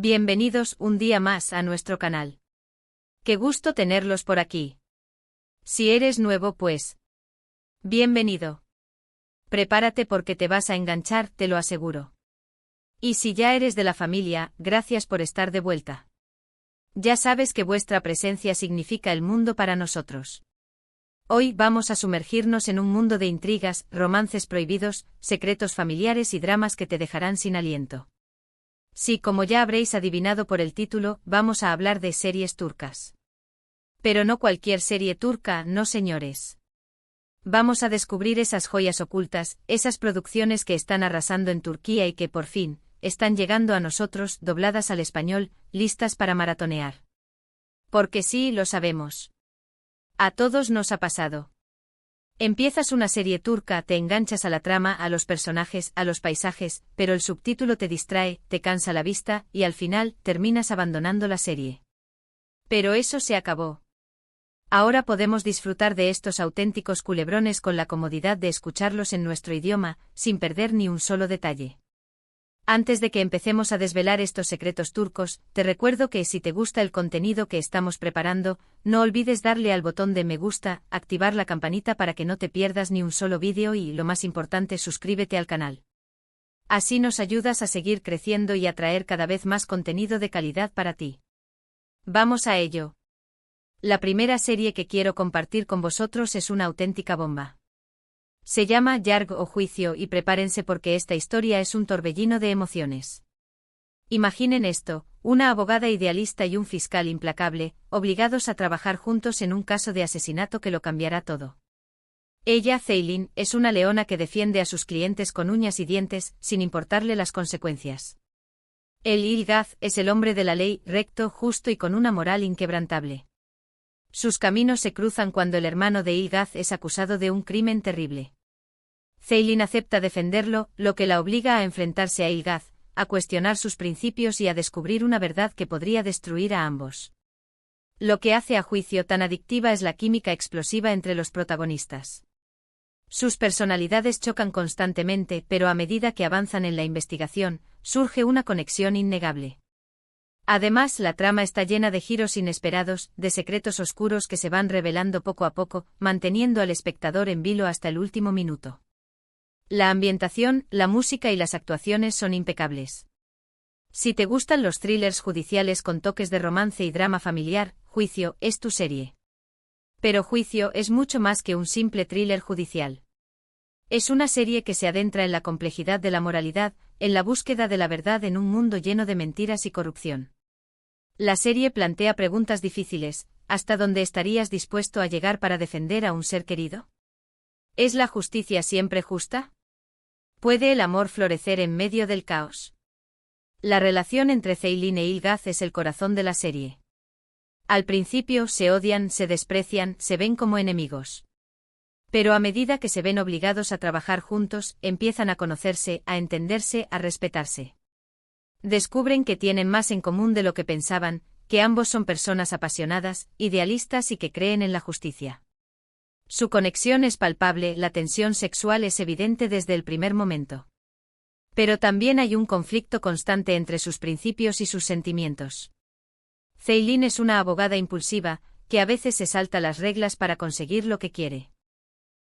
Bienvenidos un día más a nuestro canal. Qué gusto tenerlos por aquí. Si eres nuevo pues, bienvenido. Prepárate porque te vas a enganchar, te lo aseguro. Y si ya eres de la familia, gracias por estar de vuelta. Ya sabes que vuestra presencia significa el mundo para nosotros. Hoy vamos a sumergirnos en un mundo de intrigas, romances prohibidos, secretos familiares y dramas que te dejarán sin aliento. Sí, como ya habréis adivinado por el título, vamos a hablar de series turcas. Pero no cualquier serie turca, no señores. Vamos a descubrir esas joyas ocultas, esas producciones que están arrasando en Turquía y que por fin, están llegando a nosotros, dobladas al español, listas para maratonear. Porque sí, lo sabemos. A todos nos ha pasado. Empiezas una serie turca, te enganchas a la trama, a los personajes, a los paisajes, pero el subtítulo te distrae, te cansa la vista, y al final, terminas abandonando la serie. Pero eso se acabó. Ahora podemos disfrutar de estos auténticos culebrones con la comodidad de escucharlos en nuestro idioma, sin perder ni un solo detalle. Antes de que empecemos a desvelar estos secretos turcos, te recuerdo que si te gusta el contenido que estamos preparando, no olvides darle al botón de me gusta, activar la campanita para que no te pierdas ni un solo vídeo y, lo más importante, suscríbete al canal. Así nos ayudas a seguir creciendo y a traer cada vez más contenido de calidad para ti. Vamos a ello. La primera serie que quiero compartir con vosotros es una auténtica bomba. Se llama Yargı o Juicio y prepárense porque esta historia es un torbellino de emociones. Imaginen esto, una abogada idealista y un fiscal implacable, obligados a trabajar juntos en un caso de asesinato que lo cambiará todo. Ella, Ceylin, es una leona que defiende a sus clientes con uñas y dientes, sin importarle las consecuencias. Él, Ilgaz, es el hombre de la ley, recto, justo y con una moral inquebrantable. Sus caminos se cruzan cuando el hermano de Ilgaz es acusado de un crimen terrible. Ceylin acepta defenderlo, lo que la obliga a enfrentarse a Ilgaz, a cuestionar sus principios y a descubrir una verdad que podría destruir a ambos. Lo que hace a Juicio tan adictiva es la química explosiva entre los protagonistas. Sus personalidades chocan constantemente, pero a medida que avanzan en la investigación, surge una conexión innegable. Además, la trama está llena de giros inesperados, de secretos oscuros que se van revelando poco a poco, manteniendo al espectador en vilo hasta el último minuto. La ambientación, la música y las actuaciones son impecables. Si te gustan los thrillers judiciales con toques de romance y drama familiar, Juicio es tu serie. Pero Juicio es mucho más que un simple thriller judicial. Es una serie que se adentra en la complejidad de la moralidad, en la búsqueda de la verdad en un mundo lleno de mentiras y corrupción. La serie plantea preguntas difíciles. ¿Hasta dónde estarías dispuesto a llegar para defender a un ser querido? ¿Es la justicia siempre justa? ¿Puede el amor florecer en medio del caos? La relación entre Ceylin e Ilgaz es el corazón de la serie. Al principio se odian, se desprecian, se ven como enemigos. Pero a medida que se ven obligados a trabajar juntos, empiezan a conocerse, a entenderse, a respetarse. Descubren que tienen más en común de lo que pensaban, que ambos son personas apasionadas, idealistas y que creen en la justicia. Su conexión es palpable, la tensión sexual es evidente desde el primer momento. Pero también hay un conflicto constante entre sus principios y sus sentimientos. Ceylin es una abogada impulsiva, que a veces se salta las reglas para conseguir lo que quiere.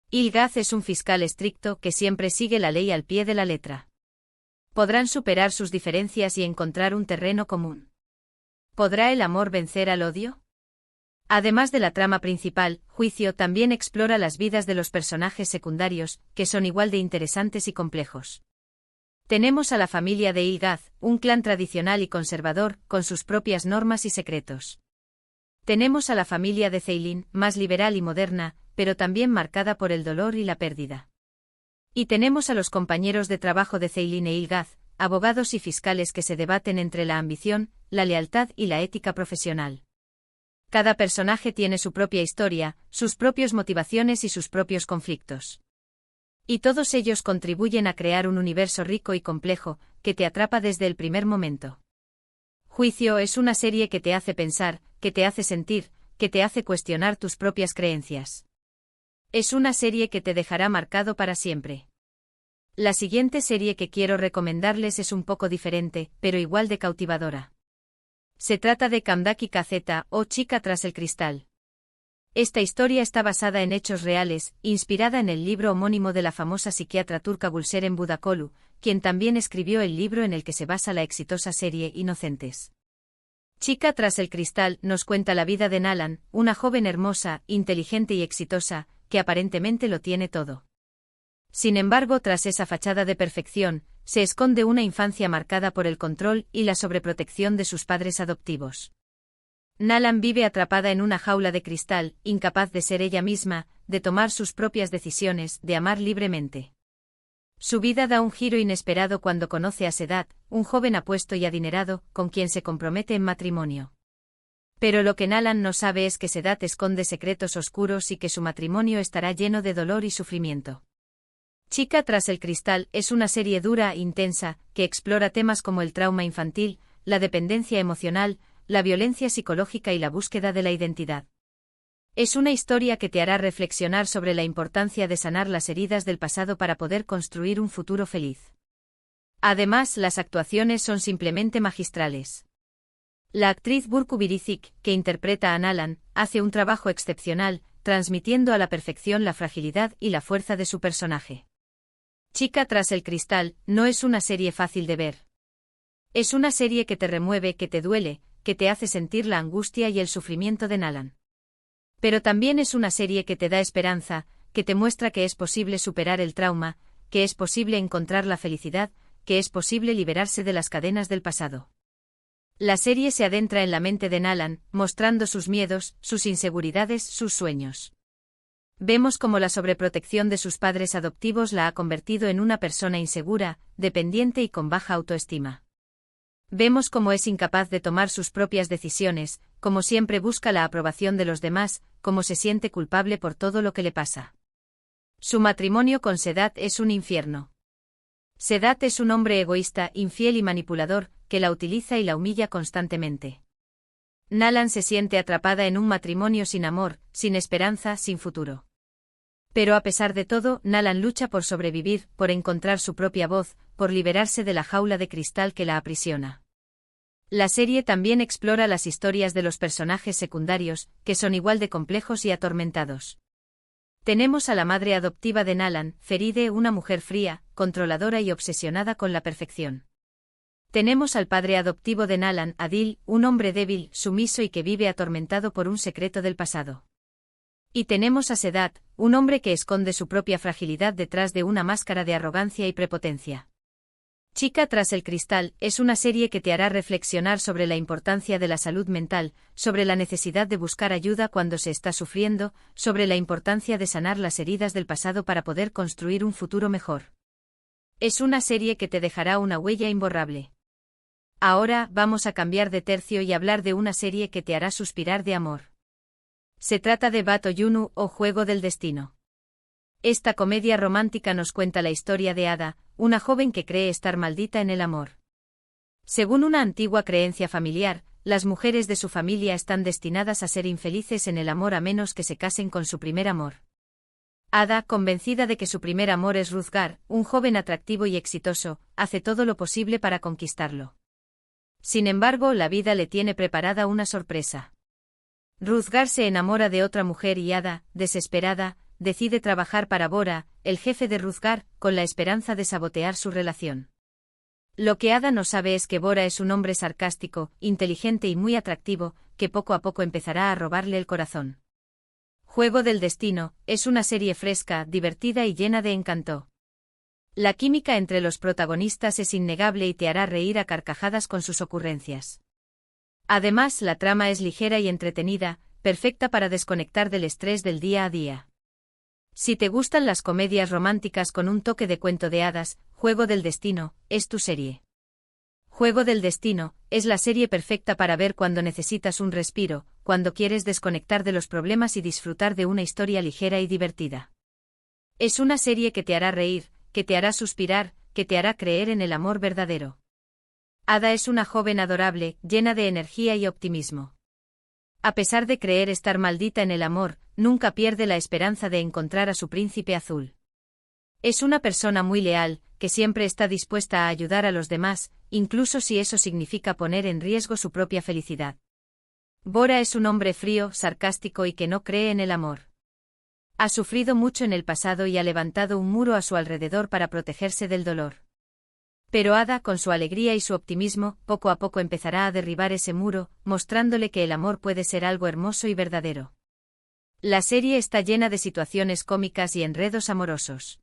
Ilgaz es un fiscal estricto que siempre sigue la ley al pie de la letra. ¿Podrán superar sus diferencias y encontrar un terreno común? ¿Podrá el amor vencer al odio? Además de la trama principal, Juicio también explora las vidas de los personajes secundarios, que son igual de interesantes y complejos. Tenemos a la familia de Ilgaz, un clan tradicional y conservador, con sus propias normas y secretos. Tenemos a la familia de Ceylin, más liberal y moderna, pero también marcada por el dolor y la pérdida. Y tenemos a los compañeros de trabajo de Ceylin e Ilgaz, abogados y fiscales que se debaten entre la ambición, la lealtad y la ética profesional. Cada personaje tiene su propia historia, sus propias motivaciones y sus propios conflictos. Y todos ellos contribuyen a crear un universo rico y complejo, que te atrapa desde el primer momento. Juicio es una serie que te hace pensar, que te hace sentir, que te hace cuestionar tus propias creencias. Es una serie que te dejará marcado para siempre. La siguiente serie que quiero recomendarles es un poco diferente, pero igual de cautivadora. Se trata de Kamdaki Kazeta, o Chica tras el cristal. Esta historia está basada en hechos reales, inspirada en el libro homónimo de la famosa psiquiatra turca Gülseren Budakolu, quien también escribió el libro en el que se basa la exitosa serie Inocentes. Chica tras el cristal nos cuenta la vida de Nalan, una joven hermosa, inteligente y exitosa, que aparentemente lo tiene todo. Sin embargo, tras esa fachada de perfección, se esconde una infancia marcada por el control y la sobreprotección de sus padres adoptivos. Nalan vive atrapada en una jaula de cristal, incapaz de ser ella misma, de tomar sus propias decisiones, de amar libremente. Su vida da un giro inesperado cuando conoce a Sedat, un joven apuesto y adinerado, con quien se compromete en matrimonio. Pero lo que Nalan no sabe es que Sedat esconde secretos oscuros y que su matrimonio estará lleno de dolor y sufrimiento. Chica tras el cristal es una serie dura e intensa, que explora temas como el trauma infantil, la dependencia emocional, la violencia psicológica y la búsqueda de la identidad. Es una historia que te hará reflexionar sobre la importancia de sanar las heridas del pasado para poder construir un futuro feliz. Además, las actuaciones son simplemente magistrales. La actriz Burcu Biricik, que interpreta a Nalan, hace un trabajo excepcional, transmitiendo a la perfección la fragilidad y la fuerza de su personaje. Chica tras el cristal no es una serie fácil de ver. Es una serie que te remueve, que te duele, que te hace sentir la angustia y el sufrimiento de Nalan. Pero también es una serie que te da esperanza, que te muestra que es posible superar el trauma, que es posible encontrar la felicidad, que es posible liberarse de las cadenas del pasado. La serie se adentra en la mente de Nalan, mostrando sus miedos, sus inseguridades, sus sueños. Vemos cómo la sobreprotección de sus padres adoptivos la ha convertido en una persona insegura, dependiente y con baja autoestima. Vemos cómo es incapaz de tomar sus propias decisiones, cómo siempre busca la aprobación de los demás, cómo se siente culpable por todo lo que le pasa. Su matrimonio con Sedat es un infierno. Sedat es un hombre egoísta, infiel y manipulador, que la utiliza y la humilla constantemente. Nalan se siente atrapada en un matrimonio sin amor, sin esperanza, sin futuro. Pero a pesar de todo, Nalan lucha por sobrevivir, por encontrar su propia voz, por liberarse de la jaula de cristal que la aprisiona. La serie también explora las historias de los personajes secundarios, que son igual de complejos y atormentados. Tenemos a la madre adoptiva de Nalan, Feride, una mujer fría, controladora y obsesionada con la perfección. Tenemos al padre adoptivo de Nalan, Adil, un hombre débil, sumiso y que vive atormentado por un secreto del pasado. Y tenemos a Sedat, un hombre que esconde su propia fragilidad detrás de una máscara de arrogancia y prepotencia. Chica tras el cristal es una serie que te hará reflexionar sobre la importancia de la salud mental, sobre la necesidad de buscar ayuda cuando se está sufriendo, sobre la importancia de sanar las heridas del pasado para poder construir un futuro mejor. Es una serie que te dejará una huella imborrable. Ahora vamos a cambiar de tercio y hablar de una serie que te hará suspirar de amor. Se trata de Bat Oyunu, o Juego del Destino. Esta comedia romántica nos cuenta la historia de Ada, una joven que cree estar maldita en el amor. Según una antigua creencia familiar, las mujeres de su familia están destinadas a ser infelices en el amor a menos que se casen con su primer amor. Ada, convencida de que su primer amor es Ruzgar, un joven atractivo y exitoso, hace todo lo posible para conquistarlo. Sin embargo, la vida le tiene preparada una sorpresa. Ruzgar se enamora de otra mujer y Ada, desesperada, decide trabajar para Bora, el jefe de Ruzgar, con la esperanza de sabotear su relación. Lo que Ada no sabe es que Bora es un hombre sarcástico, inteligente y muy atractivo, que poco a poco empezará a robarle el corazón. Juego del Destino es una serie fresca, divertida y llena de encanto. La química entre los protagonistas es innegable y te hará reír a carcajadas con sus ocurrencias. Además, la trama es ligera y entretenida, perfecta para desconectar del estrés del día a día. Si te gustan las comedias románticas con un toque de cuento de hadas, Juego del Destino es tu serie. Juego del Destino es la serie perfecta para ver cuando necesitas un respiro, cuando quieres desconectar de los problemas y disfrutar de una historia ligera y divertida. Es una serie que te hará reír, que te hará suspirar, que te hará creer en el amor verdadero. Ada es una joven adorable, llena de energía y optimismo. A pesar de creer estar maldita en el amor, nunca pierde la esperanza de encontrar a su príncipe azul. Es una persona muy leal, que siempre está dispuesta a ayudar a los demás, incluso si eso significa poner en riesgo su propia felicidad. Bora es un hombre frío, sarcástico y que no cree en el amor. Ha sufrido mucho en el pasado y ha levantado un muro a su alrededor para protegerse del dolor. Pero Ada, con su alegría y su optimismo, poco a poco empezará a derribar ese muro, mostrándole que el amor puede ser algo hermoso y verdadero. La serie está llena de situaciones cómicas y enredos amorosos.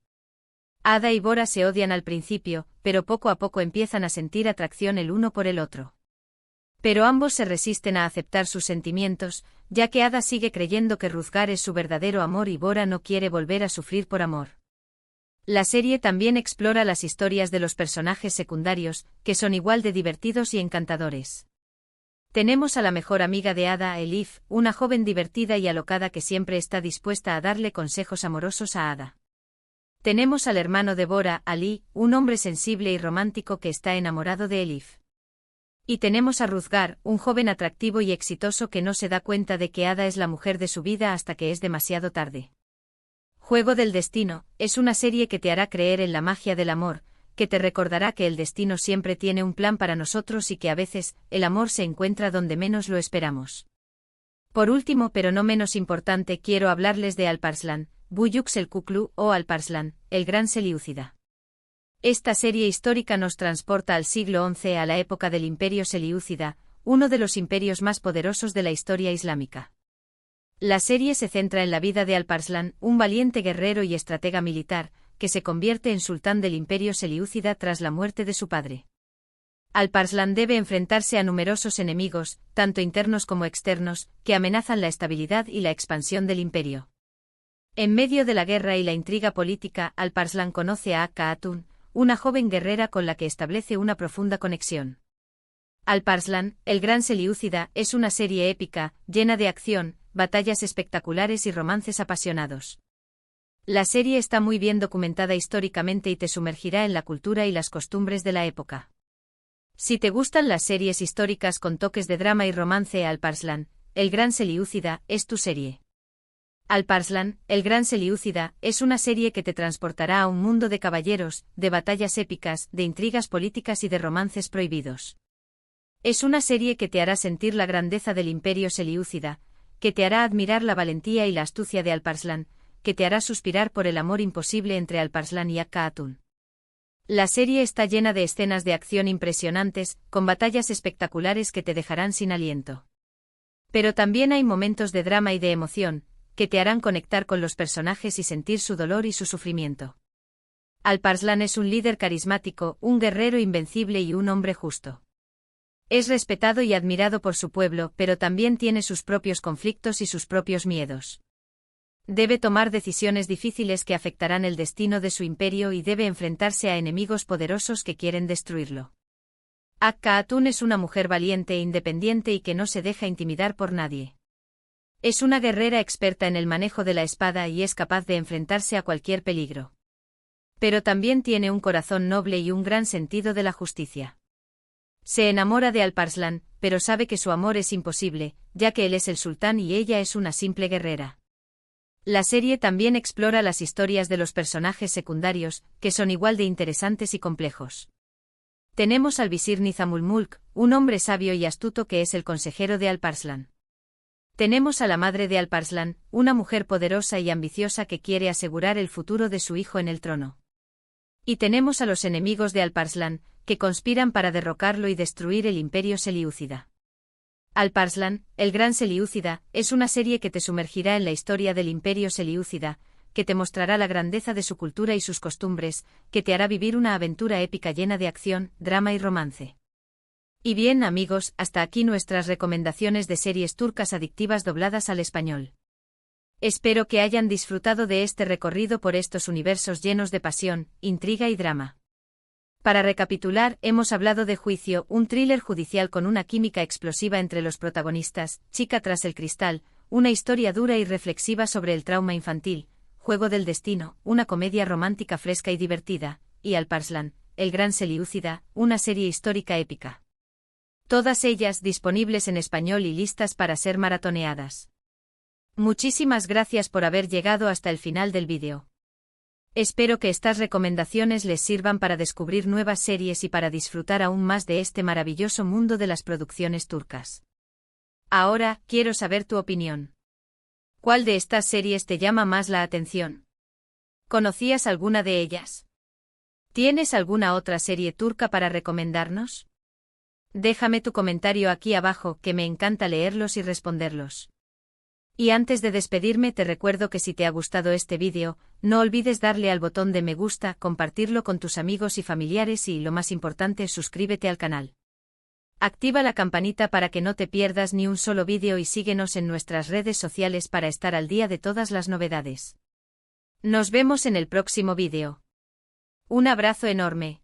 Ada y Bora se odian al principio, pero poco a poco empiezan a sentir atracción el uno por el otro. Pero ambos se resisten a aceptar sus sentimientos, ya que Ada sigue creyendo que Ruzgar es su verdadero amor y Bora no quiere volver a sufrir por amor. La serie también explora las historias de los personajes secundarios, que son igual de divertidos y encantadores. Tenemos a la mejor amiga de Ada, Elif, una joven divertida y alocada que siempre está dispuesta a darle consejos amorosos a Ada. Tenemos al hermano de Bora, Ali, un hombre sensible y romántico que está enamorado de Elif. Y tenemos a Ruzgar, un joven atractivo y exitoso que no se da cuenta de que Ada es la mujer de su vida hasta que es demasiado tarde. Juego del Destino es una serie que te hará creer en la magia del amor, que te recordará que el destino siempre tiene un plan para nosotros y que a veces, el amor se encuentra donde menos lo esperamos. Por último, pero no menos importante, quiero hablarles de Alparslan, Buyux el Kuklu o Alparslan, el gran Seliúcida. Esta serie histórica nos transporta al siglo XI, a la época del Imperio Seliúcida, uno de los imperios más poderosos de la historia islámica. La serie se centra en la vida de Alparslan, un valiente guerrero y estratega militar, que se convierte en sultán del Imperio Seliúcida tras la muerte de su padre. Alparslan debe enfrentarse a numerosos enemigos, tanto internos como externos, que amenazan la estabilidad y la expansión del imperio. En medio de la guerra y la intriga política, Alparslan conoce a Akka Hatun, una joven guerrera con la que establece una profunda conexión. Alparslan, el gran Seliúcida, es una serie épica, llena de acción, batallas espectaculares y romances apasionados. La serie está muy bien documentada históricamente y te sumergirá en la cultura y las costumbres de la época. Si te gustan las series históricas con toques de drama y romance, Alparslan, el gran Seliúcida, es tu serie. Alparslan, el gran Seliúcida, es una serie que te transportará a un mundo de caballeros, de batallas épicas, de intrigas políticas y de romances prohibidos. Es una serie que te hará sentir la grandeza del Imperio Seliúcida, que te hará admirar la valentía y la astucia de Alparslan, que te hará suspirar por el amor imposible entre Alparslan y Akka Hatun. La serie está llena de escenas de acción impresionantes, con batallas espectaculares que te dejarán sin aliento. Pero también hay momentos de drama y de emoción, que te harán conectar con los personajes y sentir su dolor y su sufrimiento. Alparslan es un líder carismático, un guerrero invencible y un hombre justo. Es respetado y admirado por su pueblo, pero también tiene sus propios conflictos y sus propios miedos. Debe tomar decisiones difíciles que afectarán el destino de su imperio y debe enfrentarse a enemigos poderosos que quieren destruirlo. Akka Hatun es una mujer valiente e independiente y que no se deja intimidar por nadie. Es una guerrera experta en el manejo de la espada y es capaz de enfrentarse a cualquier peligro. Pero también tiene un corazón noble y un gran sentido de la justicia. Se enamora de Alparslan, pero sabe que su amor es imposible, ya que él es el sultán y ella es una simple guerrera. La serie también explora las historias de los personajes secundarios, que son igual de interesantes y complejos. Tenemos al visir Nizamul-Mulk, un hombre sabio y astuto que es el consejero de Alparslan. Tenemos a la madre de Alparslan, una mujer poderosa y ambiciosa que quiere asegurar el futuro de su hijo en el trono. Y tenemos a los enemigos de Alparslan, que conspiran para derrocarlo y destruir el Imperio Seliúcida. Alparslan, el gran Seliúcida, es una serie que te sumergirá en la historia del Imperio Seliúcida, que te mostrará la grandeza de su cultura y sus costumbres, que te hará vivir una aventura épica llena de acción, drama y romance. Y bien, amigos, hasta aquí nuestras recomendaciones de series turcas adictivas dobladas al español. Espero que hayan disfrutado de este recorrido por estos universos llenos de pasión, intriga y drama. Para recapitular, hemos hablado de Juicio, un thriller judicial con una química explosiva entre los protagonistas, Chica tras el cristal, una historia dura y reflexiva sobre el trauma infantil, Juego del Destino, una comedia romántica fresca y divertida, y Alparslan, el gran Seliúcida, una serie histórica épica. Todas ellas disponibles en español y listas para ser maratoneadas. Muchísimas gracias por haber llegado hasta el final del vídeo. Espero que estas recomendaciones les sirvan para descubrir nuevas series y para disfrutar aún más de este maravilloso mundo de las producciones turcas. Ahora, quiero saber tu opinión. ¿Cuál de estas series te llama más la atención? ¿Conocías alguna de ellas? ¿Tienes alguna otra serie turca para recomendarnos? Déjame tu comentario aquí abajo, que me encanta leerlos y responderlos. Y antes de despedirme te recuerdo que si te ha gustado este vídeo, no olvides darle al botón de me gusta, compartirlo con tus amigos y familiares y, lo más importante, suscríbete al canal. Activa la campanita para que no te pierdas ni un solo vídeo y síguenos en nuestras redes sociales para estar al día de todas las novedades. Nos vemos en el próximo vídeo. Un abrazo enorme.